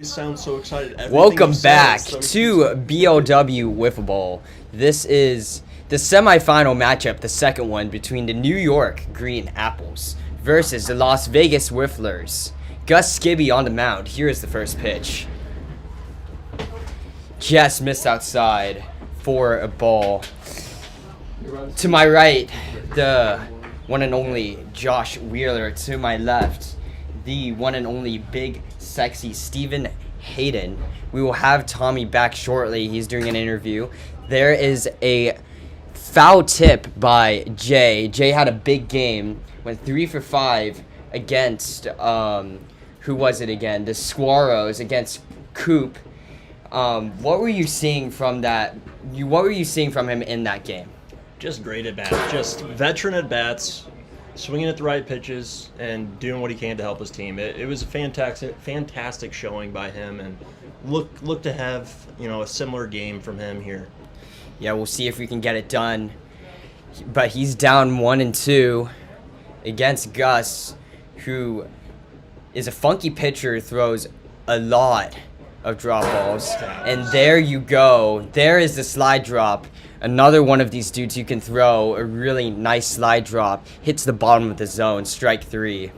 You sound so excited. Welcome back to BLW Wiffle Ball. This is the semifinal matchup, the second one between the New York Green Apples versus the Las Vegas Wifflers. Gus Skibby on the mound. Here is the first pitch. Just missed outside for a ball. To my right, the one and only Josh Wheeler. To my left, the one and only big, sexy Stephen Hayden. We will have Tommy back shortly. He's doing an interview. There is a foul tip by Jay. Jay had a big game. Went 3 for 5 against, who was it again? The Squirrels against Coop. What were you seeing from that? What were you seeing from him in that game? Just great at bats. Just veteran at bats. Swinging at the right pitches and doing what he can to help his team. It was a fantastic showing by him, and look to have a similar game from him here. Yeah, we'll see if we can get it done. But he's down 1-2 against Gus, who is a funky pitcher, throws a lot of drop balls. And there you go. There is the slide drop. Another one of these dudes you can throw a really nice slide drop. Hits the bottom of the zone. Strike 3.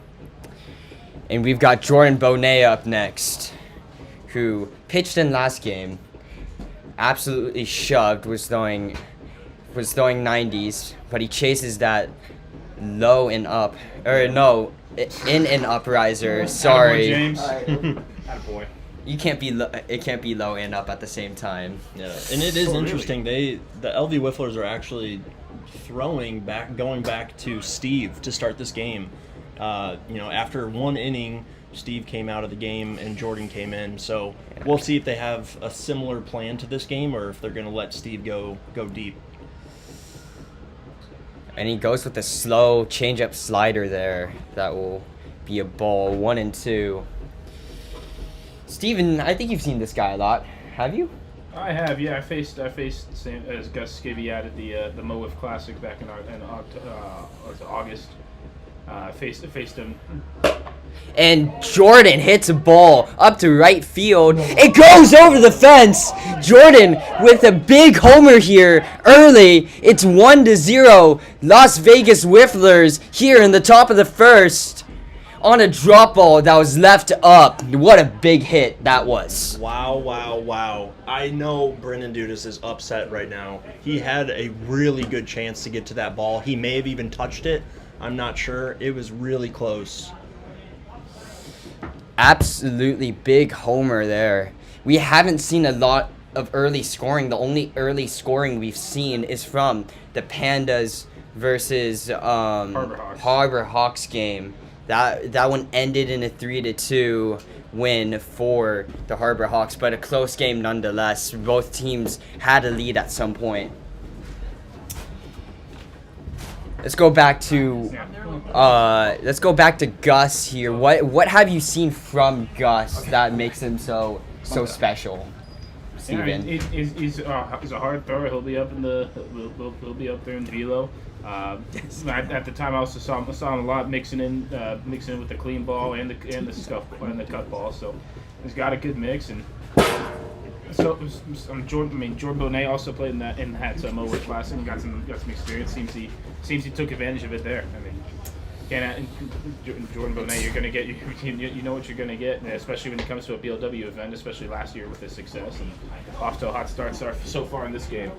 And we've got Jordan Bonet up next, who pitched in last game. Absolutely shoved. Was throwing 90s, but he chases that low and up. Or no, in and up riser. Sorry. James. Attaboy. You can't be it can't be low and up at the same time. Yeah, and it is interesting. The LV Wifflers are actually going back to Steve to start this game. After one inning, Steve came out of the game and Jordan came in. So we'll see if they have a similar plan to this game or if they're going to let Steve go deep. And he goes with the slow change-up slider there. That will be a ball. 1-2. Steven, I think you've seen this guy a lot. Have you? I have, yeah. I faced same as Gus Skibby at the Mowiff Classic back in August. Faced him. And Jordan hits a ball up to right field. It goes over the fence. Jordan with a big homer here early. It's 1-0. Las Vegas Wifflers here in the top of the first on a drop ball that was left up. What a big hit that was. Wow. I know Brendan Dudas is upset right now. He had a really good chance to get to that ball. He may have even touched it. I'm not sure. It was really close. Absolutely big homer there. We haven't seen a lot of early scoring. The only early scoring we've seen is from the Pandas versus Harbor Hawks game. That one ended in a 3-2 win for the Harbor Hawks, but a close game nonetheless. Both teams had a lead at some point. Let's go back to Gus here. What have you seen from Gus that makes him so special, Steven? Yeah, he's a hard thrower. He'll be up in he'll be up there in velo. At the time, I also saw him a lot mixing in with the clean ball and the scuff and the cut ball. So he's got a good mix. And so Jordan Bonet also played in that Mowiff Classic and got some experience. Seems he took advantage of it there. I mean, Jordan Bonet, you're gonna get you know what you're gonna get, especially when it comes to a BLW event, especially last year with his success and off to a hot start so far in this game.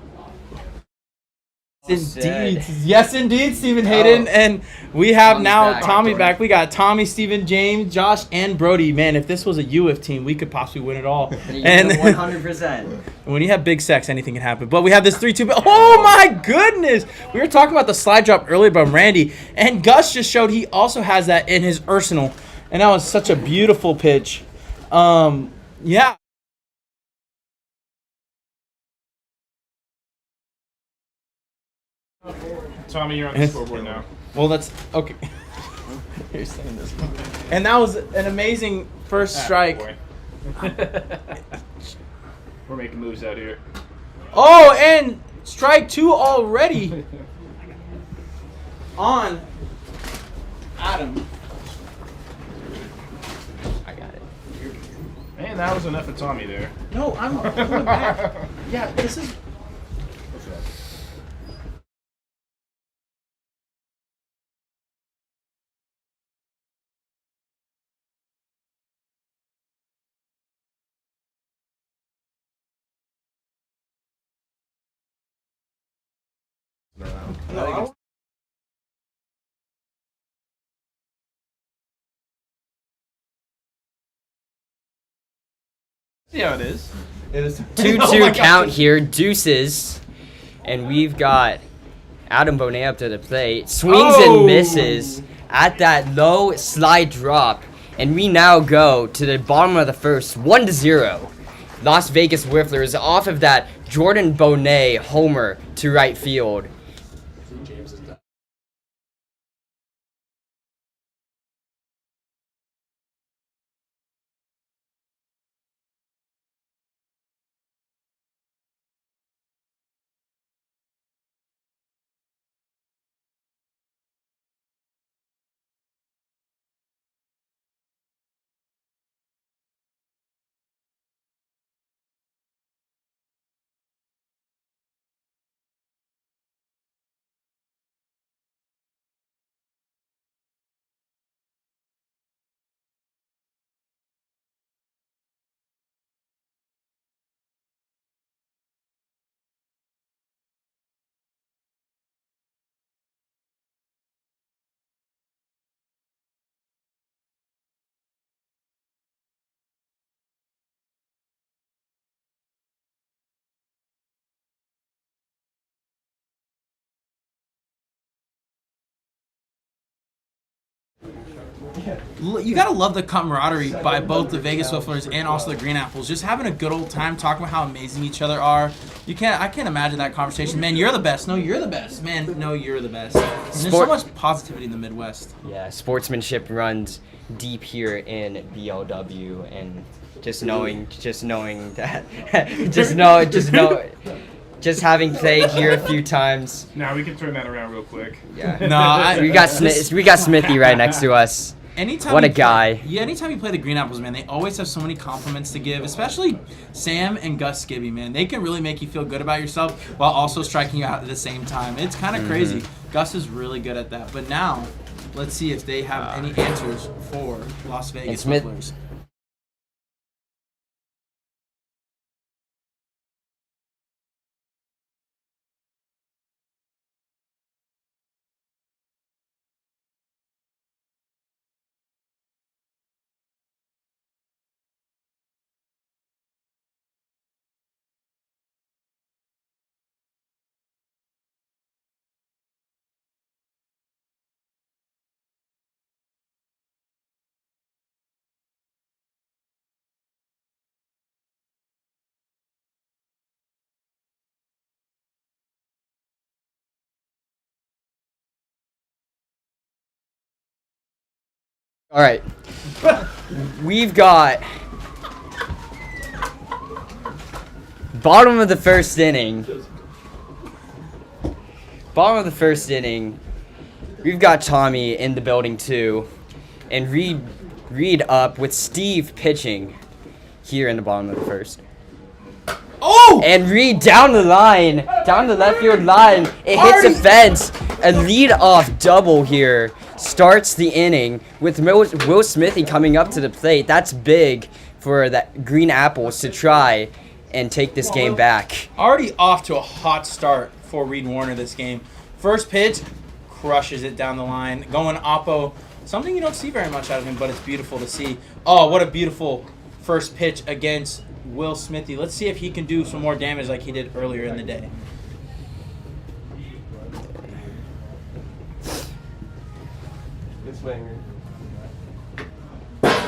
Indeed. Yes, indeed, Stephen Hayden. And we have now Tommy back. We got Tommy, Stephen, James, Josh, and Brody. Man, if this was a UF team, we could possibly win it all. And 100%. When you have big sex, anything can happen. But we have this 3-2. Oh, my goodness. We were talking about the slide drop earlier by Randy. And Gus just showed he also has that in his arsenal. And that was such a beautiful pitch. Yeah. Tommy, you're on the scoreboard now. Well, that's okay. You're saying this one. And that was an amazing first strike. We're making moves out here. Oh, and strike 2 already on Adam. I got it. Man, And that was enough of Tommy there. No, I'm going back. Yeah, this is. No, See how it is. 2-2 Oh my count gosh. here, deuces. And we've got Adam Bonet up to the plate. Swings Oh. and misses at that low slide drop. And we now go to the bottom of the first, 1-0. Las Vegas Wifflers off of that Jordan Bonet homer to right field. You gotta love the camaraderie by both the Vegas Wifflers and also the Green Apples. Just having a good old time talking about how amazing each other are. I can't imagine that conversation. Man, you're the best. No, you're the best. Man, no, you're the best. And there's so much positivity in the Midwest. Yeah, sportsmanship runs deep here in BLW, and just knowing that, just having played here a few times. Now we can turn that around real quick. Yeah. No, we got Smithy right next to us. Anytime What a you guy. Yeah, anytime you play the Green Apples, man, they always have so many compliments to give, especially Sam and Gus Skibby, man. They can really make you feel good about yourself while also striking you out at the same time. It's kind of crazy. Gus is really good at that. But now, let's see if they have any answers for Las Vegas Smith- Wifflers. All right, we've got bottom of the first inning. Bottom of the first inning, we've got Tommy in the building too, and Reed up with Steve pitching here in the bottom of the first. Oh! And Reed down the line, down the left field line. It hits a fence. A lead-off double here starts the inning with Will Smithy coming up to the plate. That's big for the Green Apples to try and take this game back. Already off to a hot start for Reed Warner this game. First pitch, crushes it down the line. Going oppo, something you don't see very much out of him, but it's beautiful to see. Oh, what a beautiful first pitch against Will Smithy. Let's see if he can do some more damage like he did earlier in the day.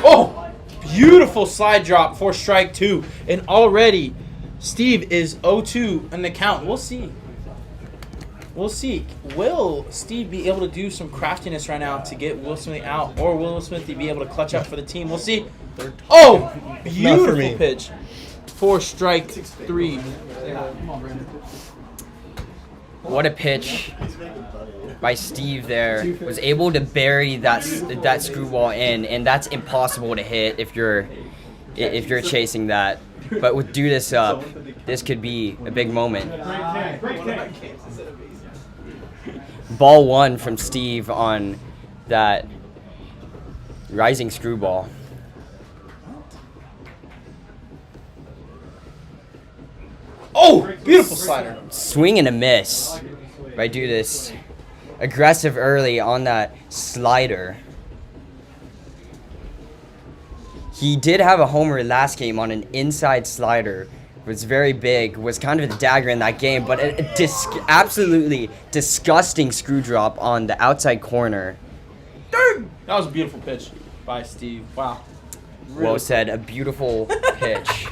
Oh, beautiful slide drop for strike two. And already Steve is 0-2 in the count. We'll see. We'll see. Will Steve be able to do some craftiness right now to get Will Smithy out, or will Will Smithy be able to clutch up for the team? We'll see. Oh, beautiful pitch for strike three. What a pitch by Steve there. Was able to bury that screwball in, and that's impossible to hit if you're if you're chasing that. But with do this up, this could be a big moment. Ball 1 from Steve on that rising screwball. Oh, beautiful slider. Swing and a miss. By do this. Aggressive early on that slider. He did have a homer last game on an inside slider. It was very big, was kind of the dagger in that game, but absolutely disgusting screw drop on the outside corner. That was a beautiful pitch by Steve. Wow. Well said, a beautiful pitch.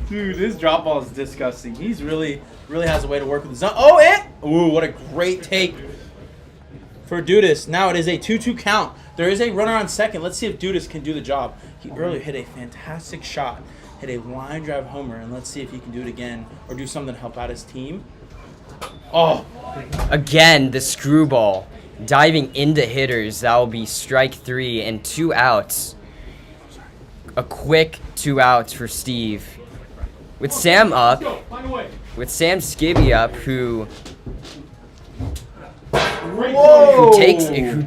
Dude, this drop ball is disgusting. He's really has a way to work with the zone. Oh, ooh, what a great take for Dudas. Now it is a 2-2 count. There is a runner on second. Let's see if Dudas can do the job. He earlier hit a fantastic shot, hit a line drive homer, and let's see if he can do it again or do something to help out his team. Oh. Again, the screwball diving into hitters. That will be strike 3 and 2 outs. A quick 2 outs for Steve. With Sam up, with Sam Skibby up, who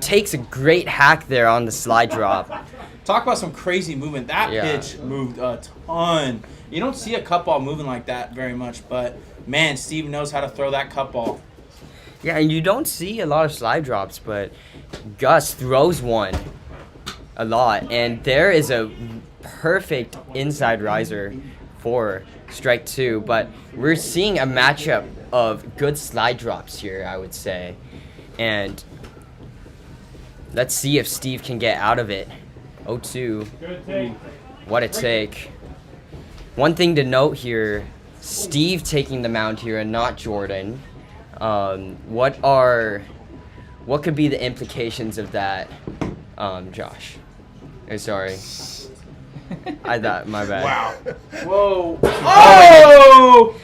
takes a great hack there on the slide drop. Talk about some crazy movement. That pitch moved a ton. You don't see a cut ball moving like that very much, but man, Steve knows how to throw that cut ball. Yeah, and you don't see a lot of slide drops, but Gus throws one a lot, and there is a perfect inside riser for strike 2, but we're seeing a matchup of good slide drops here, I would say. And let's see if Steve can get out of it. 0-2. What a take. One thing to note here, Steve taking the mound here and not Jordan. What could be the implications of that, Josh? Sorry. My bad. Wow. Whoa. Oh!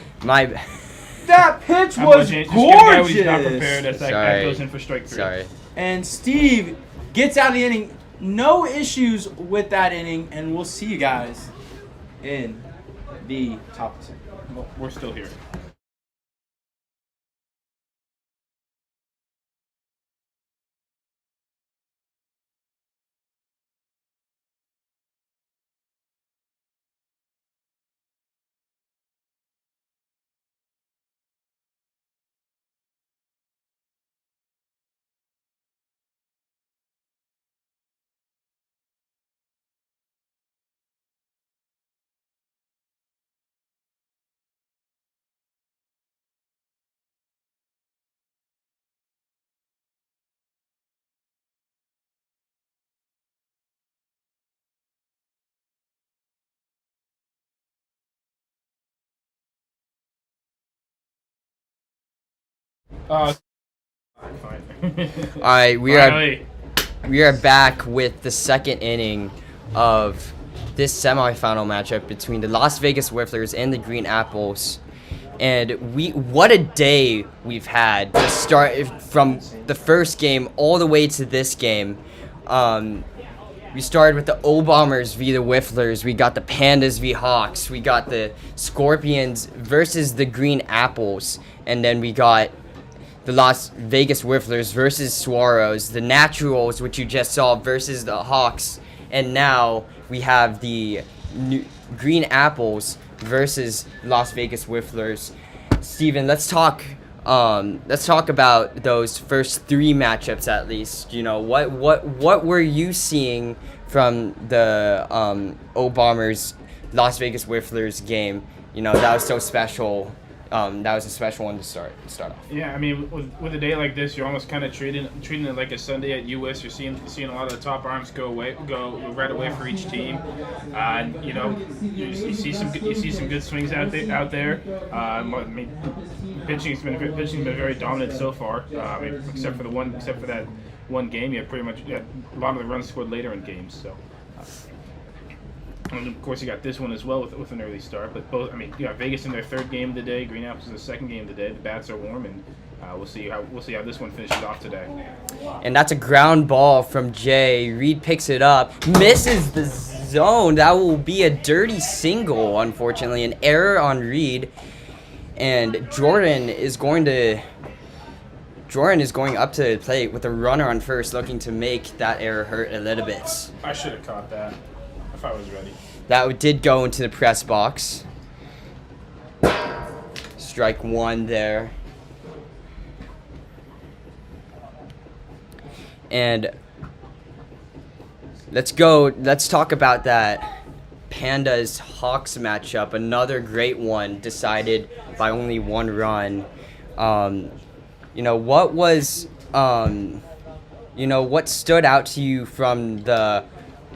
That pitch was gorgeous. He's not prepared. That goes in for strike 3. Sorry. And Steve gets out of the inning. No issues with that inning, and we'll see you guys in the top of the second. Well, we're still here. Fine. All right, we are back with the second inning of this semifinal matchup between the Las Vegas Wifflers and the Green Apples. And what a day we've had to start from the first game all the way to this game. We started with the O-Bombers v. the Wifflers. We got the Pandas v. Hawks. We got the Scorpions versus the Green Apples. And then we got the Las Vegas Wifflers versus Swarrows. The Naturals, which you just saw, versus the Hawks. And now we have the Green Apples versus Las Vegas Wifflers. Steven, let's talk about those first 3 matchups at least. You know, what were you seeing from the O-Bombers Las Vegas Wifflers game? You know, that was so special. That was a special one to start off. Yeah, I mean, with a day like this, you're almost kind of treating it like a Sunday at US. You're seeing a lot of the top arms go right away for each team. You know, you see some good swings out there. I mean, pitching's been very dominant so far. I mean, except for that one game, you have pretty much a lot of the runs scored later in games. So. And of course, you got this one as well with an early start. But both, I mean, you got Vegas in their 3rd game of the day, Green Apples in the 2nd game of the day. The bats are warm, and we'll see how this one finishes off today. And that's a ground ball from Jay. Reed picks it up, misses the zone. That will be a dirty single, unfortunately. An error on Reed. And Jordan is going up to the plate with a runner on first, looking to make that error hurt a little bit. I should have caught that if I was ready. That did go into the press box. Strike one there. And let's talk about that Pandas Hawks matchup. Another great one, decided by only one run. What stood out to you from the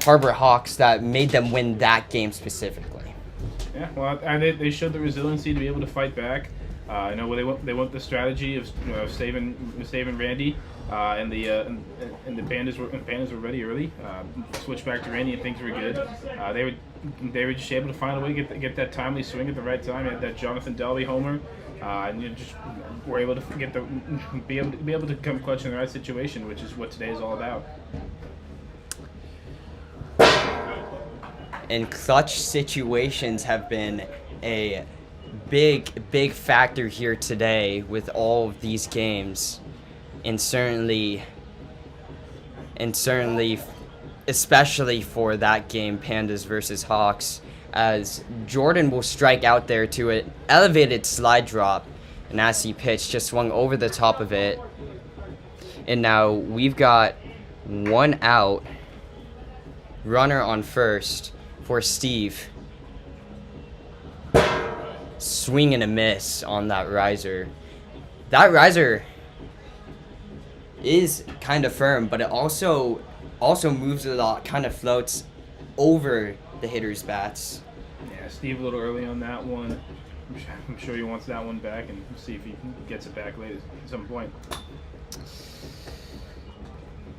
Harbor Hawks that made them win that game specifically? Yeah, well, and they showed the resiliency to be able to fight back. They went the strategy of saving Randy, and the Pandas were ready early. Switched back to Randy and things were good. They were just able to find a way to get that timely swing at the right time. Had that Jonathan Delby homer, and just were able to be able to come clutch in the right situation, which is what today is all about. And clutch situations have been a big factor here today with all of these games, and certainly especially for that game, Pandas versus Hawks, as Jordan will strike out there to an elevated slide drop, and as he pitched, just swung over the top of it. And now we've got one out, runner on first for Steve. Swing and a miss on that riser. That riser is kind of firm, but it also moves a lot, kind of floats over the hitter's bats. Yeah, Steve a little early on that one. I'm sure he wants that one back, and see if he gets it back later at some point.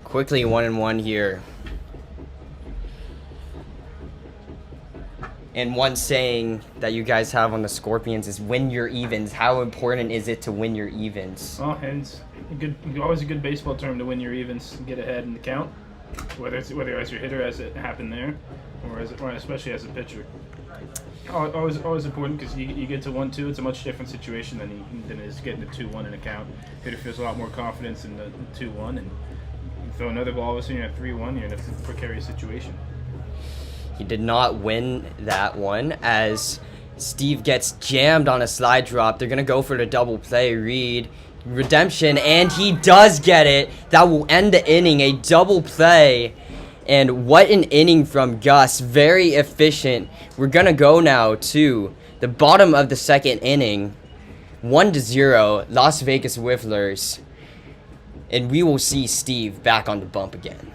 Quickly 1-1 here. And one saying that you guys have on the Scorpions is win your evens. How important is it to win your evens? Oh, and it's always a good baseball term to win your evens, get ahead in the count, whether as your hitter, as it happened there, or especially as a pitcher. Always important, because you get to 1-2, it's a much different situation than it is getting to 2-1 in a count. Hitter feels a lot more confidence in the 2-1, and you throw another ball, all of a sudden you're at 3-1, you're in a precarious situation. He did not win that one, as Steve gets jammed on a slide drop. They're going to go for the double play. Reed, redemption, and he does get it. That will end the inning, a double play. And what an inning from Gus. Very efficient. We're going to go now to the bottom of the second inning. 1-0, Las Vegas Wifflers. And we will see Steve back on the bump again.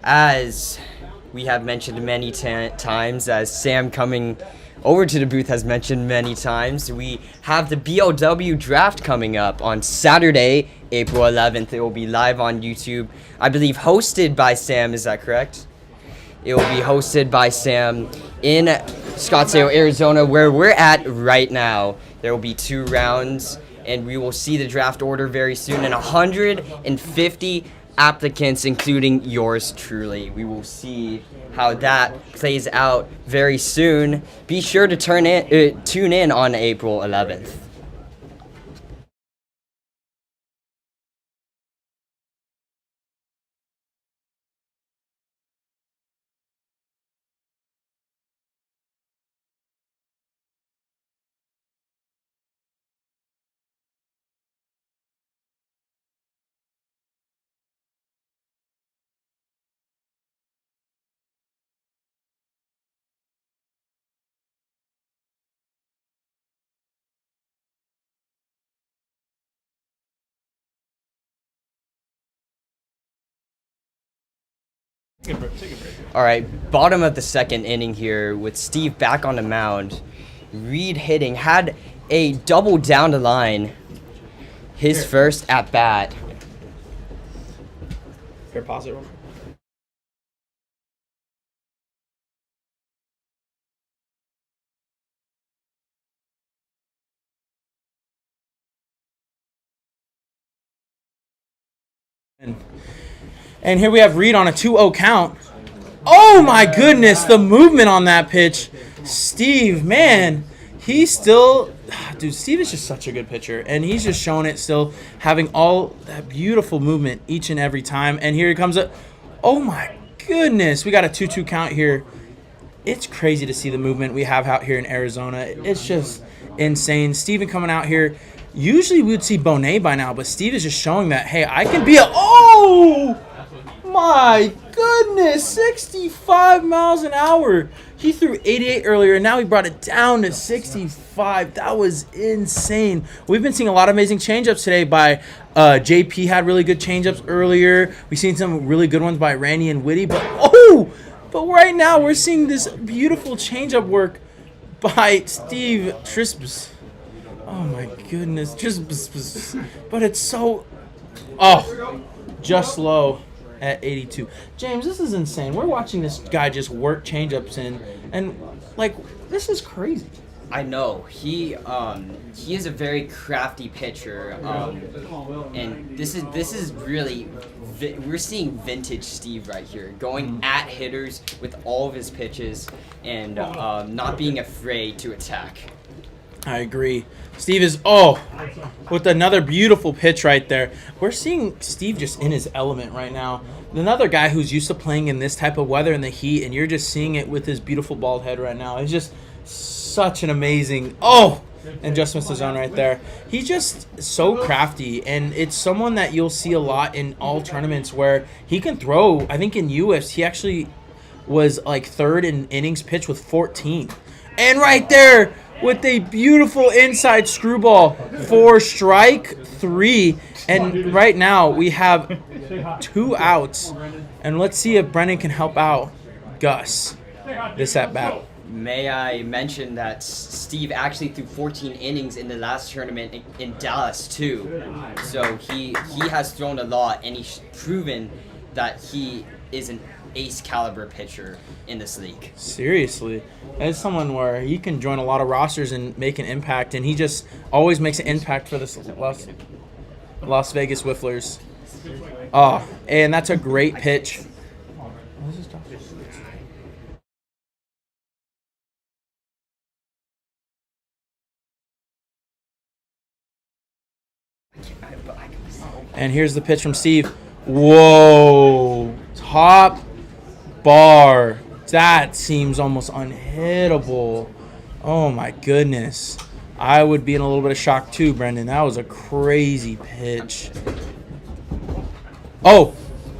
As we have mentioned many times, as Sam coming over to the booth has mentioned many times, we have the BLW draft coming up on Saturday, April 11th. It will be live on YouTube, I believe hosted by Sam, is that correct? It will be hosted by Sam in Scottsdale, Arizona, where we're at right now. There will be 2 rounds, and we will see the draft order very soon, and 150 applicants, including yours truly. We will see how that plays out very soon. Be sure to tune in on April 11th. All right, bottom of the second inning here with Steve back on the mound. Reed hitting, had a double down the line. His first at bat. Here, pause it. And here we have Reed on a 2-0 count. Oh my goodness, the movement on that pitch. Steve, man, he's still, dude, Steve is just such a good pitcher. And he's just showing it still, having all that beautiful movement each and every time. And here he comes up. Oh my goodness, we got a 2-2 count here. It's crazy to see the movement we have out here in Arizona. It's just insane. Steven coming out here. Usually we would see Bonet by now, but Steve is just showing that, hey, I can be a, oh my goodness, 65 miles an hour. He threw 88 earlier, and now he brought it down to 65. That was insane. We've been seeing a lot of amazing changeups today by JP had really good changeups earlier. We've seen some really good ones by Randy and Whitty, but right now we're seeing this beautiful changeup work by Steve Trisps. Oh my goodness, but it's so, just low at 82. James, this is insane. We're watching this guy just work changeups in, and like, this is crazy. I know he is a very crafty pitcher, and this is really we're seeing vintage Steve right here, going at hitters with all of his pitches and not being afraid to attack. I agree. Steve is, with another beautiful pitch right there. We're seeing Steve just in his element right now. Another guy who's used to playing in this type of weather in the heat, and you're just seeing it with his beautiful bald head right now. It's just such an amazing, and just missed the zone right there. He's just so crafty, and it's someone that you'll see a lot in all tournaments where he can throw. I think in UFs, he actually was like third in innings pitched with 14. And right there, with a beautiful inside screwball for strike 3. And right now we have 2 outs. And let's see if Brendan can help out Gus this at bat. May I mention that Steve actually threw 14 innings in the last tournament in Dallas too. So he has thrown a lot, and he's proven that he is an ace caliber pitcher in this league. Seriously, as someone where he can join a lot of rosters and make an impact, and he just always makes an impact for this Las Vegas Wifflers. And that's a great pitch. And here's the pitch from Steve. Whoa, top bar. That seems almost unhittable. Oh my goodness. I would be in a little bit of shock too, Brendan. That was a crazy pitch.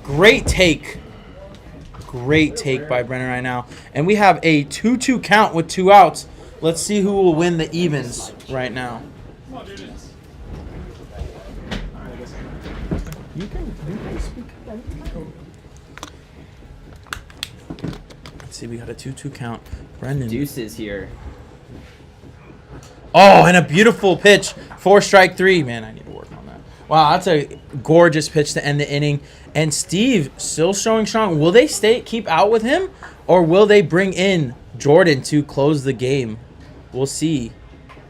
Great take. Great take by Brendan right now. And we have a 2-2 count with 2 outs. Let's see who will win the evens right now. You can speak. Let's see, we got a 2-2 count. Brendan. Deuces here. And a beautiful pitch for strike 3. Man, I need to work on that. Wow, that's a gorgeous pitch to end the inning. And Steve still showing strong. Will they keep out with him, or will they bring in Jordan to close the game? We'll see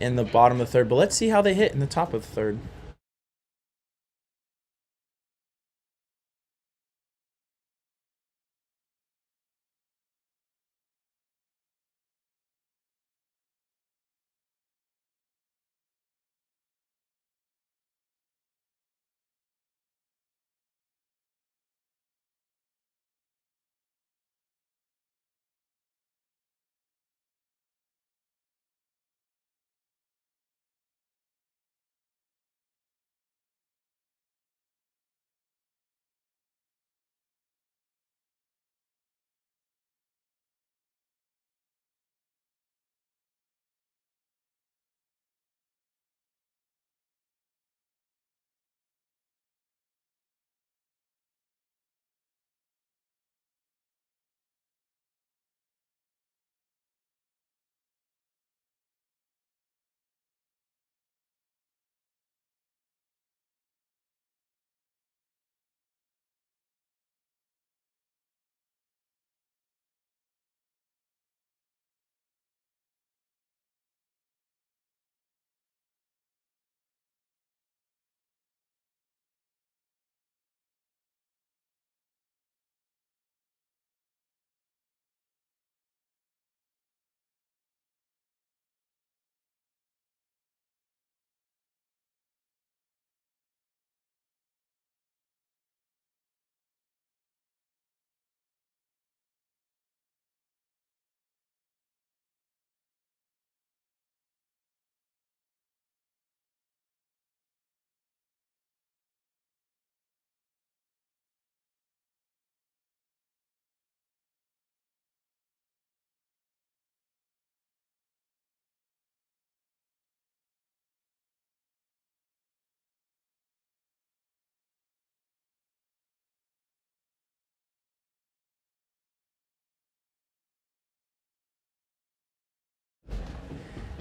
in the bottom of the third. But let's see how they hit in the top of the third.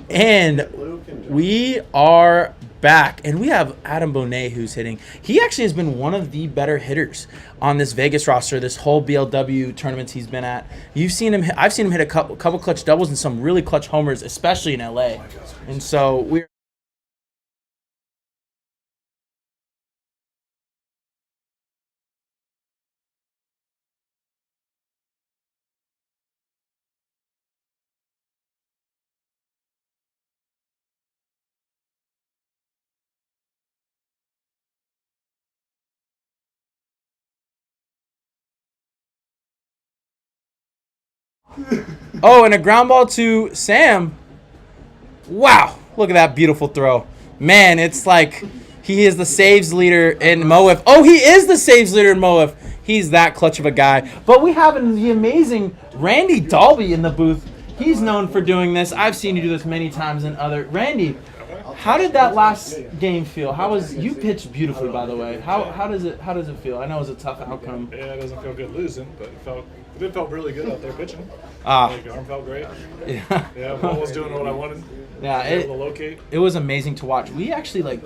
And we are back, and we have Adam Bonet who's hitting. He actually has been one of the better hitters on this Vegas roster this whole BLW tournaments he's been at. You've seen him. I've seen him hit a couple clutch doubles and some really clutch homers, especially in LA. And so we're. Oh, and a ground ball to Sam. Wow, look at that beautiful throw. Man, it's like he is the saves leader in MOIF. Oh, he is the saves leader in MOIF. He's that clutch of a guy. But we have the amazing Randy Dalby in the booth. He's known for doing this. I've seen you do this many times in other. Randy, how did that last game feel? You pitched beautifully, by the way. How does it feel? I know it was a tough outcome. Yeah, it doesn't feel good losing, but it felt really good out there pitching. The arm felt great. Yeah, ball was doing what I wanted. Yeah, able to locate. It was amazing to watch. We actually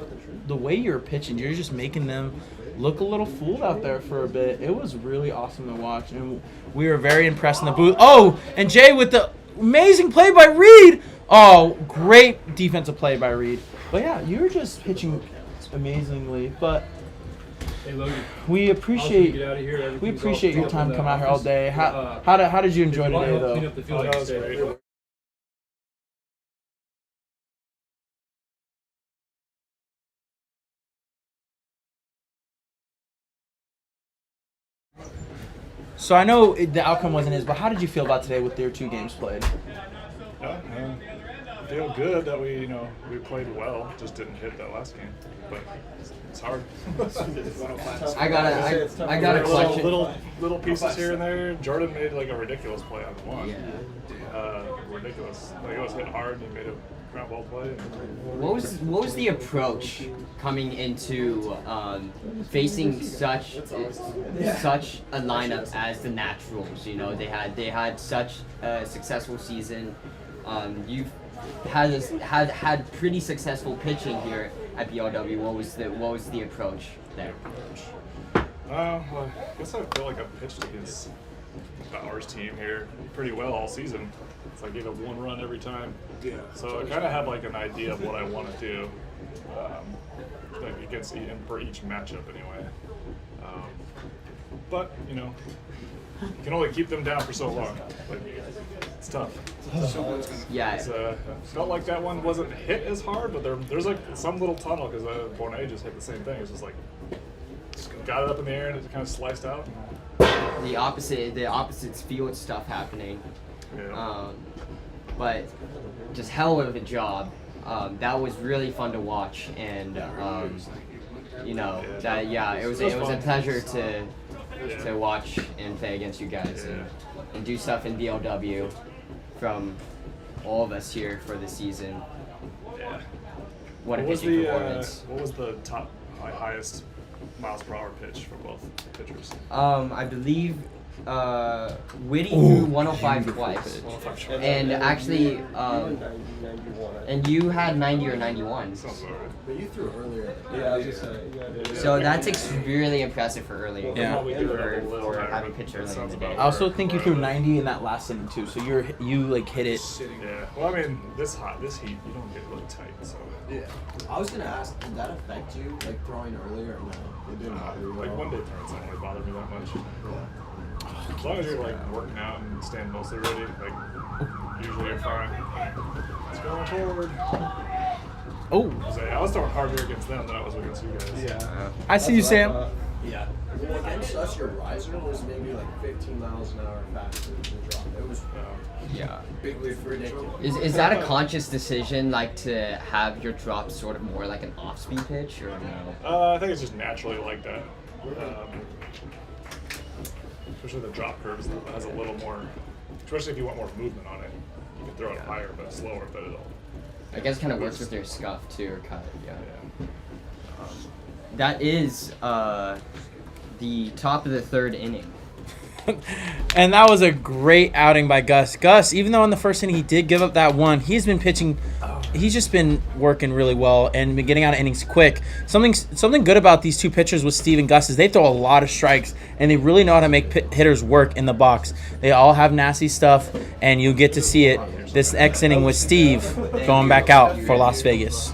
the way you're pitching. You're just making them look a little fooled out there for a bit. It was really awesome to watch, and we were very impressed in the booth. Oh, and Jay with the amazing play by Reed. Oh, great defensive play by Reed. But yeah, you were just pitching amazingly. But Hey, Logan, we appreciate get out of here. your time coming out here all day. How did you enjoy today though? Clean up the field That was great. So I know the outcome wasn't his, but how did you feel about today with their 2 games played? Yeah, I feel good that we played well. Just didn't hit that last game, but it's hard. I got a question. Little pieces here and there. Jordan made like a ridiculous play on one. Ridiculous. Like it was hit hard, and he made a ground ball play. What was the approach coming into facing such a lineup as the Naturals? You know, they had such a successful season. You've had pretty successful pitching here at BLW. What was the approach there? Well, I guess I feel like I've pitched against Bauer's team here pretty well all season. It's like I gave up 1 run every time. Yeah. So I kind of have like an idea of what I want to do, like against for each matchup anyway. But you can only keep them down for so long. Like, it's tough. Yeah. Felt like that one wasn't hit as hard, but there's like some little tunnel because Bonet just hit the same thing. It's just like got it up in the air and it kind of sliced out. The opposite field stuff happening. Yeah. But just hell of a job. That was really fun to watch, and it was a pleasure to watch and play against you guys and do stuff in BLW from all of us here for the season. Yeah. What a pitching performance. What was the top highest miles per hour pitch for both pitchers? I believe Whitty threw 105 twice. And actually, and you had 90 or 91. But you threw earlier. Yeah, I was just saying. So that's really impressive for early. Yeah. For having pitched early in the day. I also think you threw 90 in that last inning too. So you like hit it. Yeah. Well, I mean, this heat, you don't get really tight. So. Yeah. I was gonna ask, did that affect you, like throwing earlier? Or no, it didn't bother you. Like one day turns don't really bother me that much. As long as you're like working out and staying mostly ready, like usually you're fine. It's going forward. Oh. I was throwing harder against them than I was against you guys. Yeah. I see you, Sam. Yeah. Well, against us, your riser was maybe like 15 miles an hour faster than the drop. It was bigly ridiculous. Is that a conscious decision, like to have your drop sort of more like an off-speed pitch, or no? I think it's just naturally like that. Especially the drop curve has a little more, especially if you want more movement on it. You can throw it higher but slower, but it'll. I guess it kind of works with your scuff too, or cut. Yeah. That is the top of the 3rd inning. And that was a great outing by Gus. Gus, even though in the first inning he did give up that 1, he's been pitching just been working really well and been getting out of innings quick. Something good about these two pitchers with Steve and Gus is they throw a lot of strikes, and they really know how to make hitters work in the box. They all have nasty stuff, and you get to see it this next inning with Steve going back out for Las Vegas.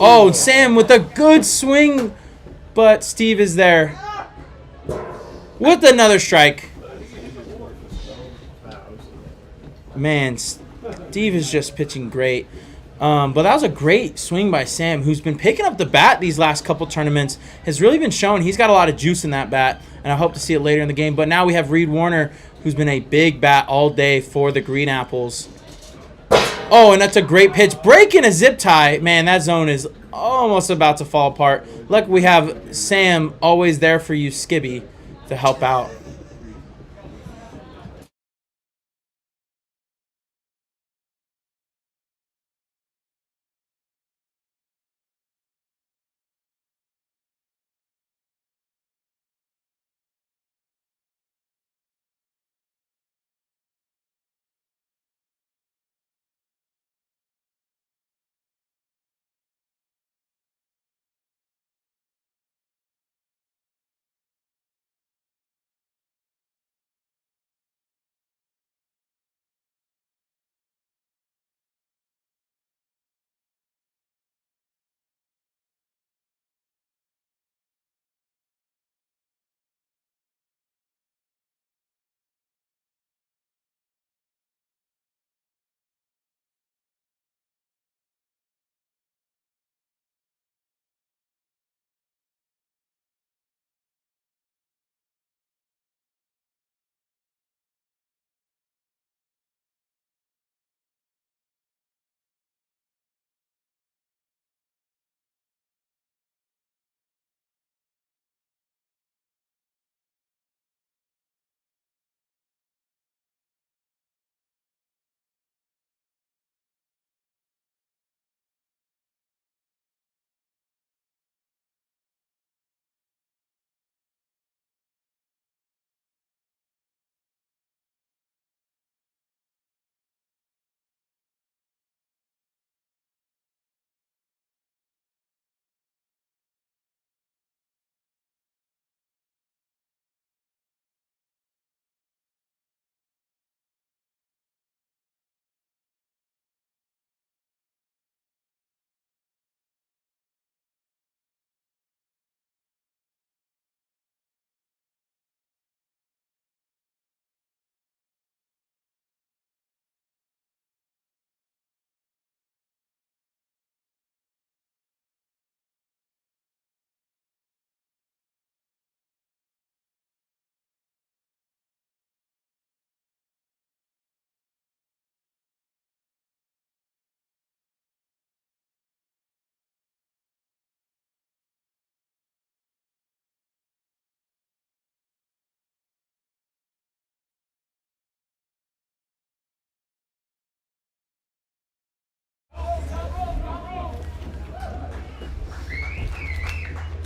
Oh, Sam with a good swing, but Steve is there with another strike. Man, Steve is just pitching great. But that was a great swing by Sam, who's been picking up the bat these last couple tournaments. Has really been showing he's got a lot of juice in that bat, and I hope to see it later in the game. But now we have Reed Warner, who's been a big bat all day for the Green Apples. Oh, and that's a great pitch. Breaking a zip tie. Man, that zone is almost about to fall apart. Luckily, we have Sam always there for you, Skibby, to help out.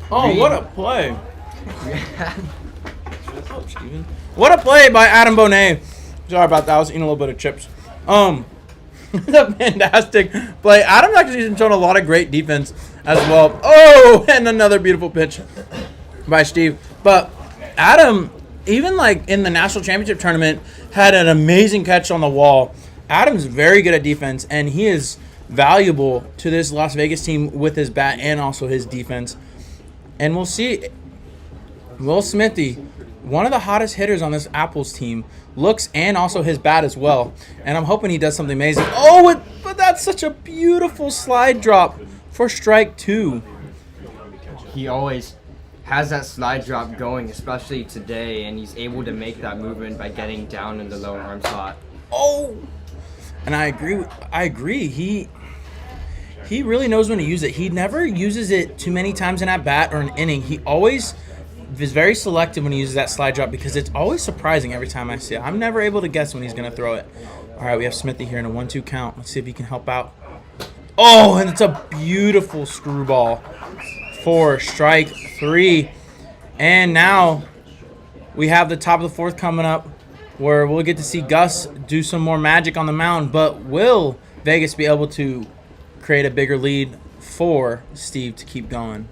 Oh, what a play. Oh, Steven. What a play by Adam Bonet. Sorry about that. I was eating a little bit of chips. It's a fantastic play. Adam's actually shown a lot of great defense as well. Oh, and another beautiful pitch by Steve. But Adam, even like in the national championship tournament, had an amazing catch on the wall. Adam's very good at defense, and he is valuable to this Las Vegas team with his bat and also his defense. And we'll see. Will Smithy, one of the hottest hitters on this Apples team, looks and also his bat as well. And I'm hoping he does something amazing. Oh, but that's such a beautiful slide drop for strike 2. He always has that slide drop going, especially today, and he's able to make that movement by getting down in the lower arm slot. Oh, and I agree. He really knows when to use it. He never uses it too many times in at bat or an inning. He always is very selective when he uses that slide drop because it's always surprising every time I see it. I'm never able to guess when he's going to throw it. All right, we have Smithy here in a 1-2 count. Let's see if he can help out. Oh, and it's a beautiful screwball for strike 3. And now we have the top of the 4th coming up where we'll get to see Gus do some more magic on the mound. But will Vegas be able to create a bigger lead for Steve to keep going?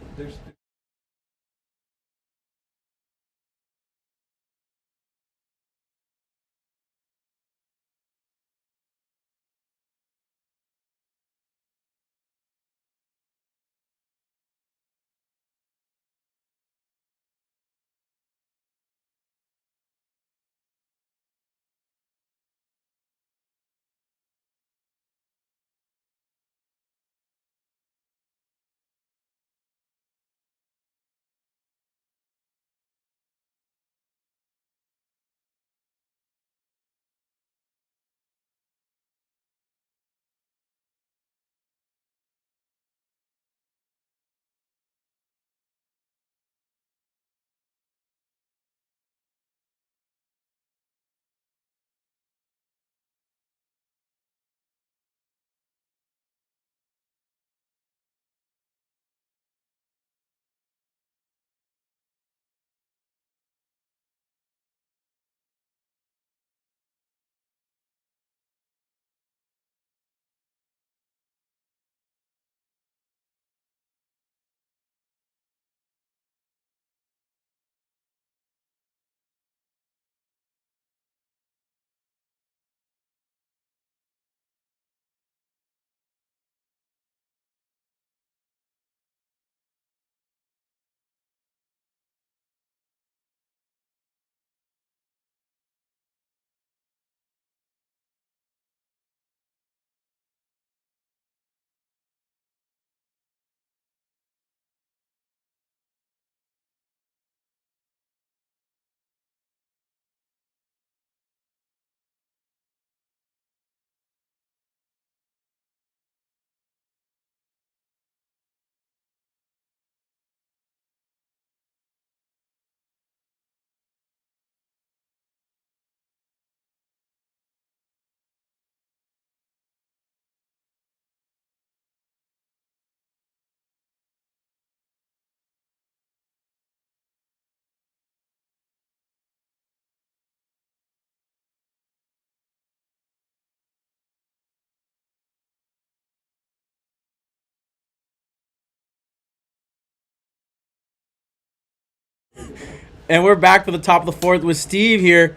And we're back for the top of the 4th with Steve here.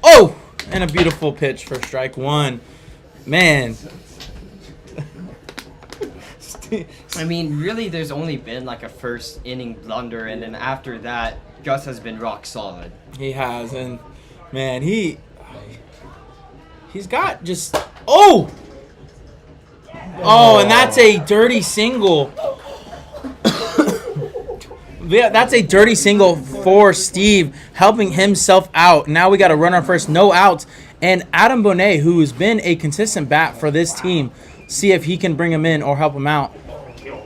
Oh, and a beautiful pitch for strike 1. Man. I mean, really, there's only been like a first inning blunder, and then after that, Gus has been rock solid. He has, and man, he's got just oh, and that's a dirty single. Yeah, that's a dirty single for Steve, helping himself out. Now we got a runner on first, no outs, and Adam Bonet, who has been a consistent bat for this team, see if he can bring him in or help him out.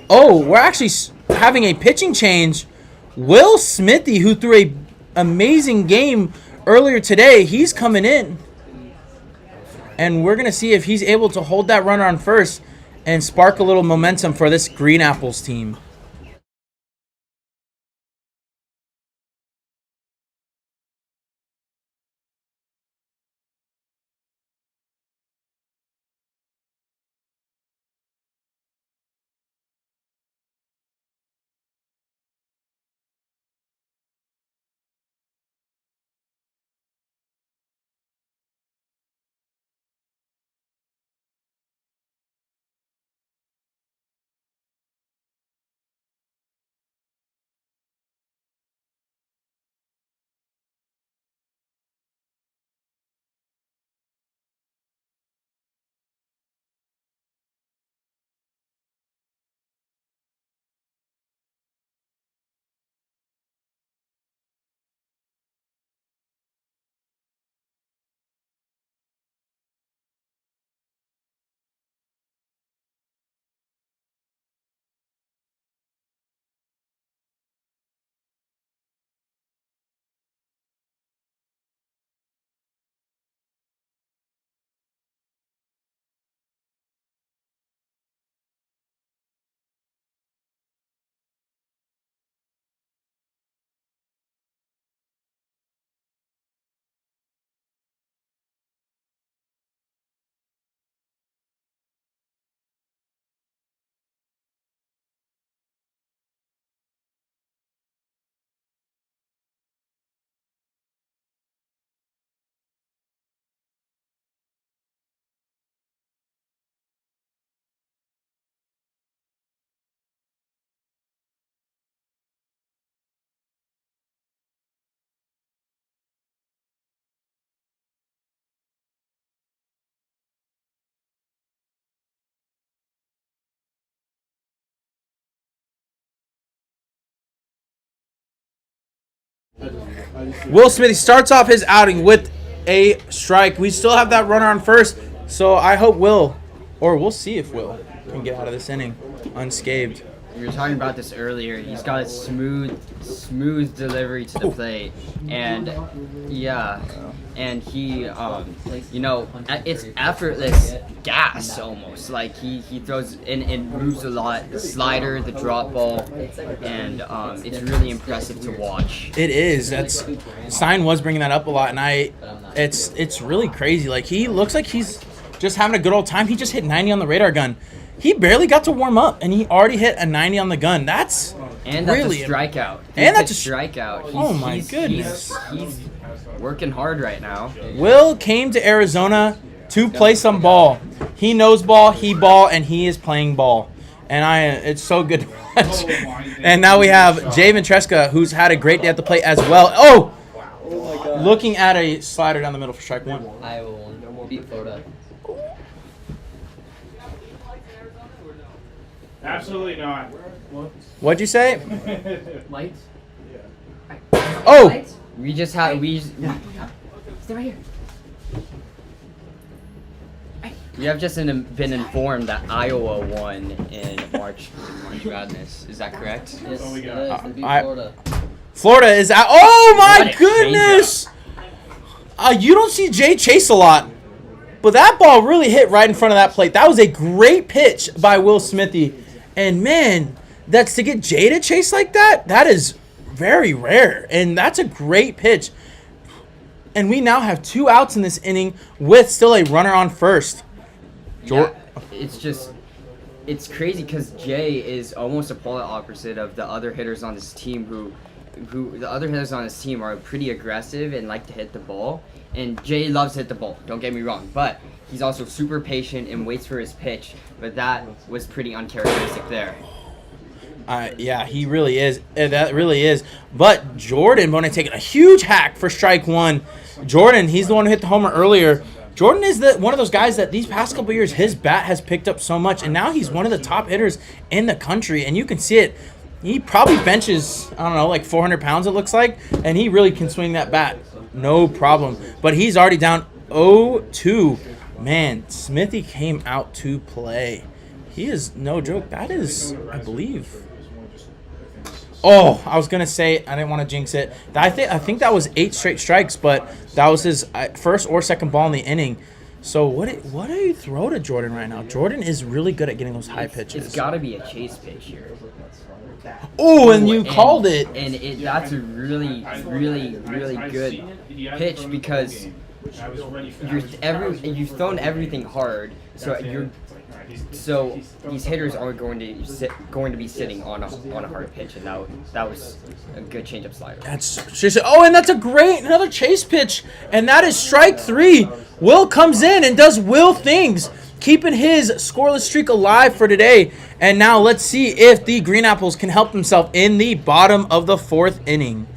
Oh, we're actually having a pitching change. Will Smithy, who threw a amazing game earlier today, he's coming in. And we're going to see if he's able to hold that runner on first and spark a little momentum for this Green Apples team. Will Smithy starts off his outing with a strike. We still have that runner on first, so I hope Will, or we'll see if Will can get out of this inning unscathed. We were talking about this earlier. He's got a smooth delivery to the plate, and he, it's effortless gas almost. Like he throws and moves a lot. The slider, the drop ball, and it's really impressive to watch. It is. That's Stein was bringing that up a lot, and it's really crazy. Like he looks like he's just having a good old time. He just hit 90 on the radar gun. He barely got to warm up, and he already hit a 90 on the gun. That's really a strikeout. That's a strikeout. Oh my goodness! He's working hard right now. Will came to Arizona to play some ball. He knows ball, and he is playing ball. And it's so good to watch. And now we have Jay Ventresca, who's had a great day at the plate as well. Oh! Looking at a slider down the middle for strike one. Iowa won. Beat Florida. Absolutely not. What'd you say? Lights? Oh! We just had Stay right here. We have just been informed that Iowa won in March Madness. Is that correct? Yes, all we it got. is. They beat I- Florida. Florida is out. Oh my What a goodness! You don't see Jay chase a lot, but that ball really hit right in front of that plate. That was a great pitch by Will Smithy. And man, that's to get Jay to chase like that, that is very rare. And that's a great pitch. And we now have 2 outs in this inning with still a runner on first. It's crazy because Jay is almost a polar opposite of the other hitters on this team who the other hitters on his team are pretty aggressive and like to hit the ball. And Jay loves to hit the ball, don't get me wrong, but he's also super patient and waits for his pitch. But that was pretty uncharacteristic there. Yeah, he really is. That really is. But Jordan Bonet taking a huge hack for strike one. Jordan, he's the one who hit the homer earlier. Jordan is one of those guys that these past couple years, his bat has picked up so much, and now he's one of the top hitters in the country, and you can see it. He probably benches, I don't know, like 400 pounds it looks like, and he really can swing that bat. No problem. But he's already down 0-2. Man, Smithy came out to play. He is no joke. That is, I believe. Oh, I was gonna say I didn't want to jinx it. I think that was 8 straight strikes, but that was his first or second ball in the inning. So what do you throw to Jordan right now? Jordan is really good at getting those high pitches. It's got to be a chase pitch here. Oh, and you called it. And that's a really, really, really good pitch because you've thrown everything hard, so these hitters are going to be sitting on a hard pitch, and that was a good changeup slider. And that's another chase pitch, and that is strike 3. Will comes in and does Will things, keeping his scoreless streak alive for today. And now let's see if the Green Apples can help themselves in the bottom of the 4th inning.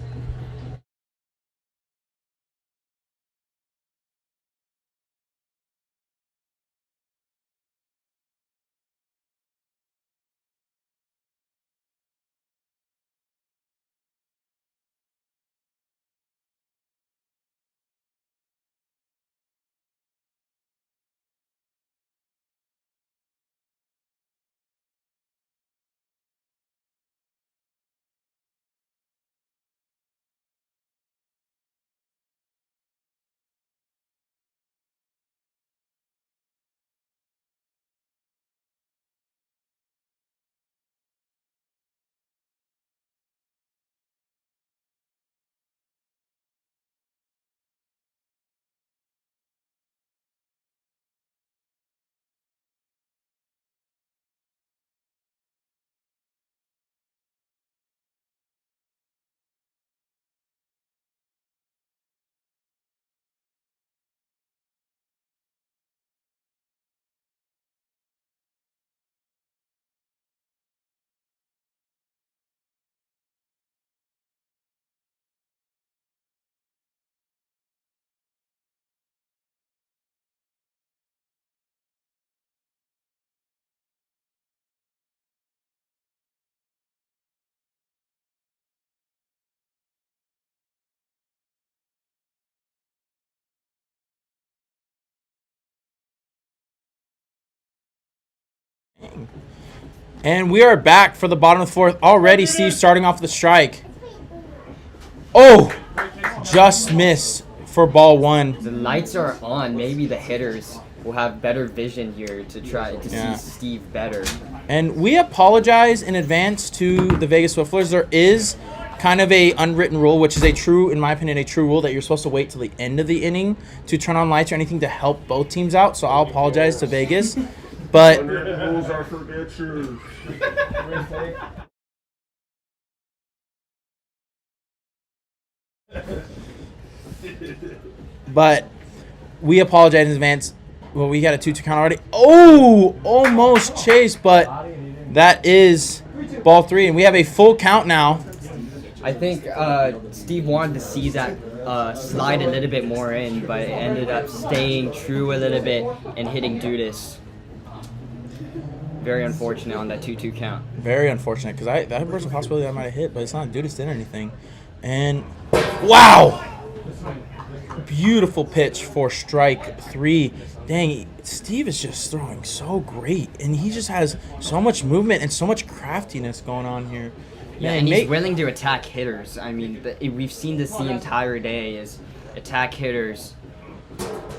And we are back for the bottom of the fourth. Already Steve starting off the strike. Oh, just missed for ball one. The lights are on. Maybe the hitters will have better vision here to try to see Steve better. And we apologize in advance to the Vegas Wifflers. There is kind of a unwritten rule, which is in my opinion, a true rule that you're supposed to wait till the end of the inning to turn on lights or anything to help both teams out. So I'll apologize to Vegas. But we apologize in advance. Well, we got a 2-2 count already. Oh, almost chased, but that is ball 3, and we have a full count now. I think Steve wanted to see that slide a little bit more in, but it ended up staying true a little bit and hitting Dudas. Very unfortunate on that 2-2 count. Very unfortunate, because that was a possibility I might have hit, but it's not Dudas did anything. And wow! Beautiful pitch for strike 3. Dang, Steve is just throwing so great, and he just has so much movement and so much craftiness going on here. Yeah, and he's willing to attack hitters. I mean, we've seen this the entire day is attack hitters.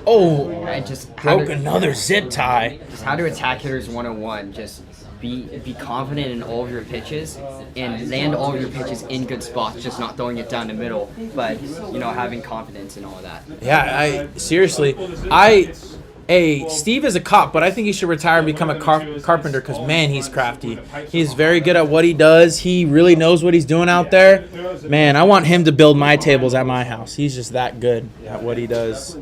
Oh, I just broke another zip tie. Just how to attack hitters 101. Just be confident in all of your pitches and land all of your pitches in good spots, just not throwing it down the middle, but, you know, having confidence in all of that. Yeah, Steve is a cop, but I think he should retire and become a carpenter because, man, he's crafty. He's very good at what he does. He really knows what he's doing out there. Man, I want him to build my tables at my house. He's just that good at what he does.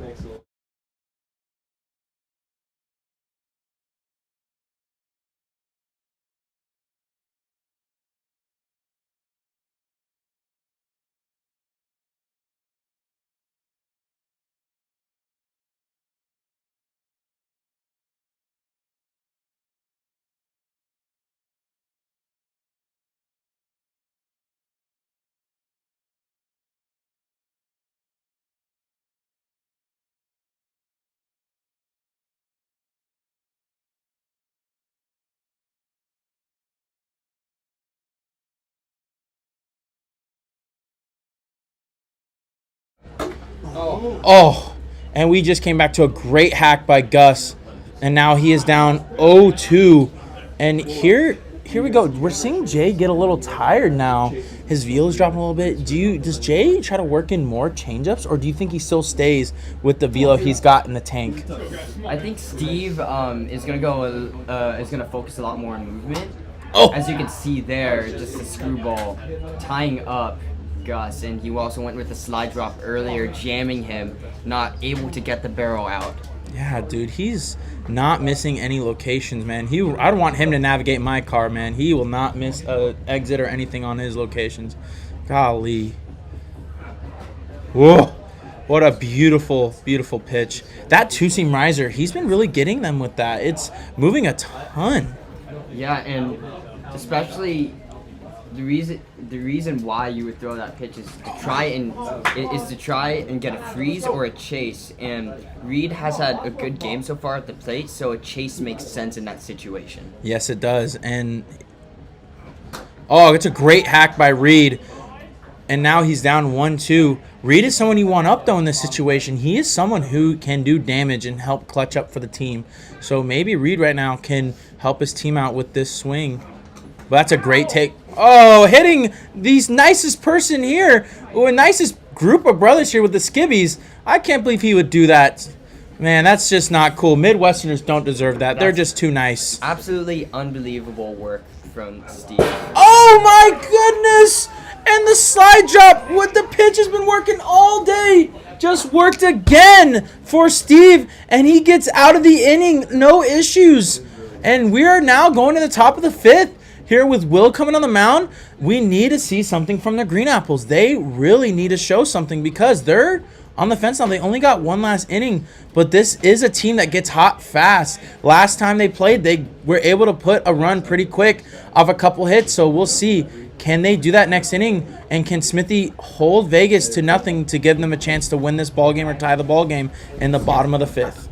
Oh, and we just came back to a great hack by Gus, and now he is down 0-2. And here we go. We're seeing Jay get a little tired now. His velo is dropping a little bit. Does Jay try to work in more changeups, or do you think he still stays with the velo he's got in the tank? I think Steve is gonna focus a lot more on movement. Oh, as you can see there, just a screwball tying up Gus, and he also went with the slide drop earlier, jamming him, not able to get the barrel out. Yeah, dude, he's not missing any locations, man. I don't want him to navigate my car, man. He will not miss an exit or anything on his locations. Golly. Whoa. What a beautiful, beautiful pitch. That two-seam riser, he's been really getting them with that. It's moving a ton. Yeah, and especially the reason why you would throw that pitch is to try and get a freeze or a chase, and Reed has had a good game so far at the plate, so a chase makes sense in that situation. Yes, it does. And it's a great hack by Reed, and now he's down 1-2. Reed is someone you want up though in this situation. He is someone who can do damage and help clutch up for the team, so maybe Reed right now can help his team out with this swing. But that's a great take. Oh, hitting the nicest person here. Oh, a nicest group of brothers here with the skibbies. I can't believe he would do that. Man, that's just not cool. Midwesterners don't deserve that. They're just too nice. Absolutely unbelievable work from Steve. Oh, my goodness. And the slide drop. What the pitch has been working all day. Just worked again for Steve. And he gets out of the inning. No issues. And we are now going to the top of the fifth. Here with Will coming on the mound, we need to see something from the Green Apples. They really need to show something because they're on the fence now. They only got one last inning, but this is a team that gets hot fast. Last time they played, they were able to put a run pretty quick off a couple hits, so we'll see. Can they do that next inning, and can Smithy hold Vegas to nothing to give them a chance to win this ball game or tie the ball game in the bottom of the fifth?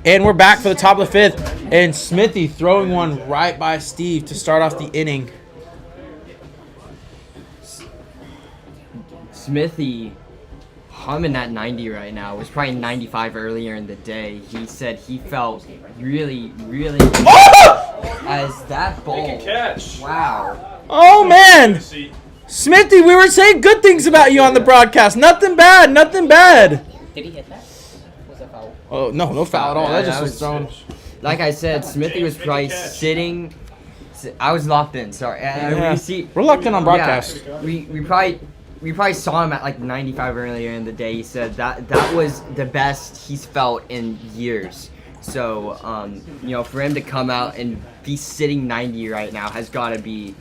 And we're back for the top of the 5th. And Smithy throwing one right by Steve to start off the inning. Smithy humming that 90 right now. It was probably 95 earlier in the day. He said he felt really as that ball. Make a catch. Wow. Oh, man. Smithy, we were saying good things about you on the broadcast. Nothing bad. Nothing bad. Did he hit that? Was that foul? Oh, no foul at all. Yeah, That just that was was- thrown. Like I said, Smithy was probably sitting. I was locked in. Sorry. Yeah. We see. We're locked in on broadcast. Yeah, we probably saw him at like 95 earlier in the day. He said that was the best he's felt in years. So, for him to come out and be sitting 90 right now has got to be